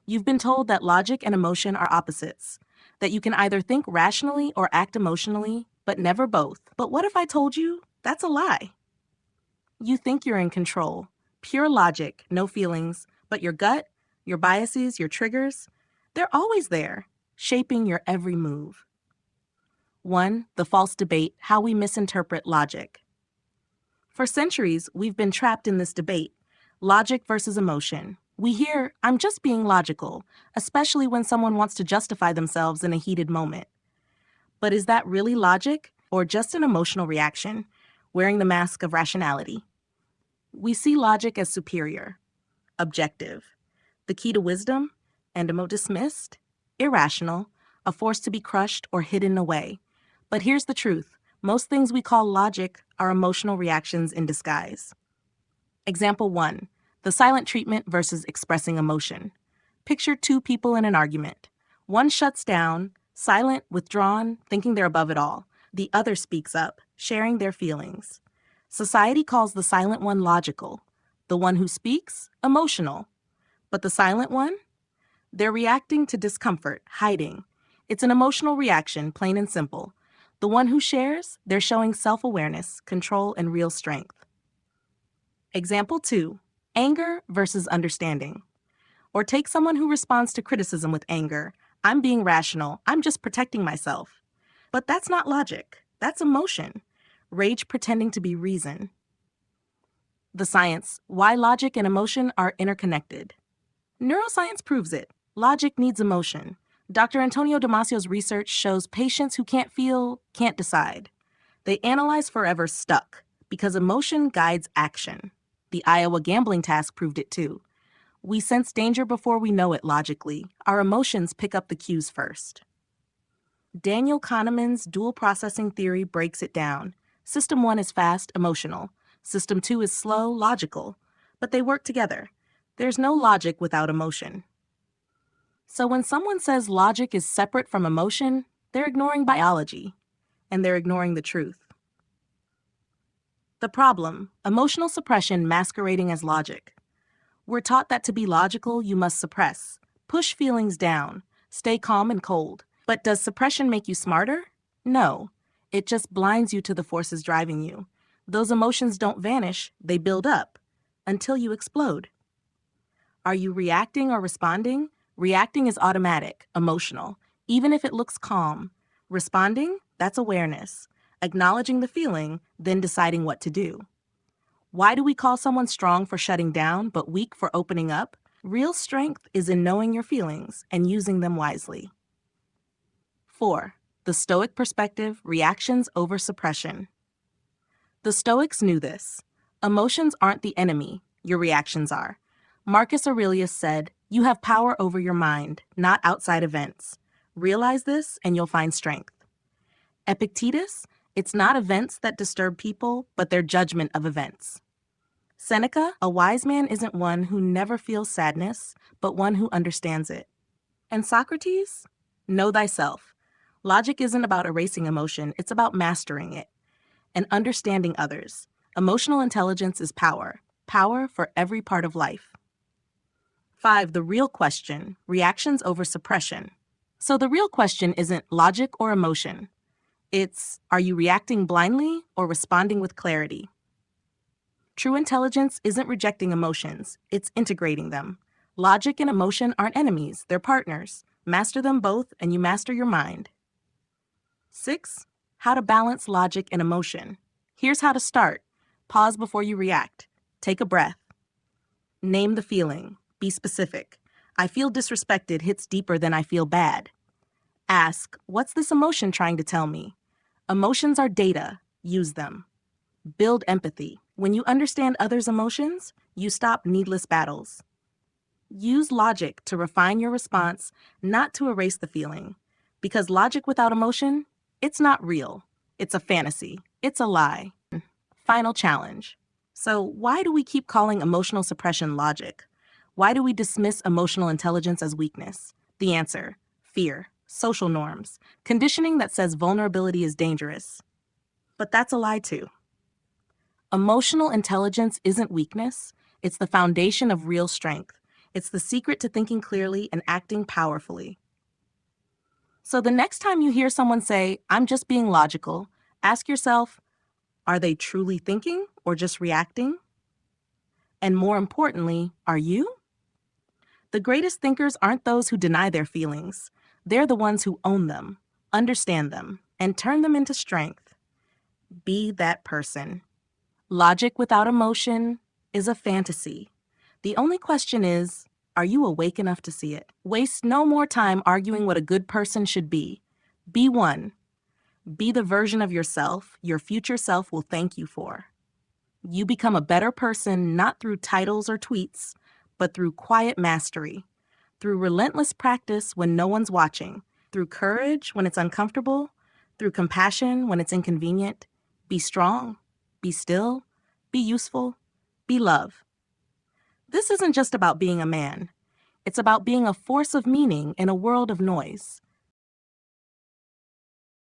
You've been told that logic and emotion are opposites, that you can either think rationally or act emotionally, but never both. But what if I told you that's a lie? You think you're in control, pure logic, no feelings, but your gut, your biases, your triggers, they're always there, shaping your every move. 1. The false debate, how we misinterpret logic. For centuries, we've been trapped in this debate, logic versus emotion. We hear, I'm just being logical, especially when someone wants to justify themselves in a heated moment. But is that really logic, or just an emotional reaction, wearing the mask of rationality? We see logic as superior, objective, the key to wisdom, and dismissed, irrational, a force to be crushed or hidden away. But here's the truth. Most things we call logic are emotional reactions in disguise. Example 1. The silent treatment versus expressing emotion. Picture two people in an argument. One shuts down, silent, withdrawn, thinking they're above it all. The other speaks up, sharing their feelings. Society calls the silent one logical, the one who speaks, emotional. But the silent one? They're reacting to discomfort, hiding. It's an emotional reaction, plain and simple. The one who shares, they're showing self-awareness, control, and real strength. Example 2. Anger versus understanding. Or take someone who responds to criticism with anger. I'm being rational. I'm just protecting myself. But that's not logic. That's emotion. Rage pretending to be reason. The science, why logic and emotion are interconnected. Neuroscience proves it. Logic needs emotion. Dr. Antonio Damasio's research shows patients who can't feel, can't decide. They analyze forever stuck because emotion guides action. The Iowa gambling task proved it too. We sense danger before we know it logically. Our emotions pick up the cues first. Daniel Kahneman's dual processing theory breaks it down. System 1 is fast, emotional. System 2 is slow, logical. But they work together. There's no logic without emotion. So when someone says logic is separate from emotion, they're ignoring biology, and they're ignoring the truth. The problem, emotional suppression masquerading as logic. We're taught that to be logical, you must suppress, push feelings down, stay calm and cold. But does suppression make you smarter? No. It just blinds you to the forces driving you. Those emotions don't vanish, they build up, until you explode. Are you reacting or responding? Reacting is automatic, emotional, even if it looks calm. Responding, that's awareness, acknowledging the feeling, then deciding what to do. Why do we call someone strong for shutting down, but weak for opening up? Real strength is in knowing your feelings and using them wisely. 4. The Stoic perspective, reactions over suppression. The Stoics knew this. Emotions aren't the enemy, your reactions are. Marcus Aurelius said, you have power over your mind, not outside events. Realize this and you'll find strength. Epictetus, it's not events that disturb people, but their judgment of events. Seneca, a wise man isn't one who never feels sadness, but one who understands it. And Socrates, know thyself. Logic isn't about erasing emotion, it's about mastering it and understanding others. Emotional intelligence is power, power for every part of life. 5. The real question, reactions over suppression. So the real question isn't logic or emotion. It's, are you reacting blindly or responding with clarity? True intelligence isn't rejecting emotions, it's integrating them. Logic and emotion aren't enemies, they're partners. Master them both and you master your mind. 6. How to balance logic and emotion. Here's how to start. Pause before you react. Take a breath. Name the feeling. Be specific. I feel disrespected hits deeper than I feel bad. Ask, what's this emotion trying to tell me? Emotions are data. Use them. Build empathy. When you understand others' emotions, you stop needless battles. Use logic to refine your response, not to erase the feeling. Because logic without emotion, it's not real. It's a fantasy. It's a lie. Final challenge. So why do we keep calling emotional suppression logic? Why do we dismiss emotional intelligence as weakness? The answer, fear, social norms, conditioning that says vulnerability is dangerous. But that's a lie too. Emotional intelligence isn't weakness. It's the foundation of real strength. It's the secret to thinking clearly and acting powerfully. So the next time you hear someone say, I'm just being logical, ask yourself, are they truly thinking or just reacting? And more importantly, are you? The greatest thinkers aren't those who deny their feelings. They're the ones who own them, understand them, and turn them into strength. Be that person. Logic without emotion is a fantasy. The only question is, are you awake enough to see it? Waste no more time arguing what a good person should be. Be one. Be the version of yourself your future self will thank you for. You become a better person not through titles or tweets, but through quiet mastery, through relentless practice when no one's watching, through courage when it's uncomfortable, through compassion when it's inconvenient. Be strong, be still, be useful, be love. This isn't just about being a man. It's about being a force of meaning in a world of noise.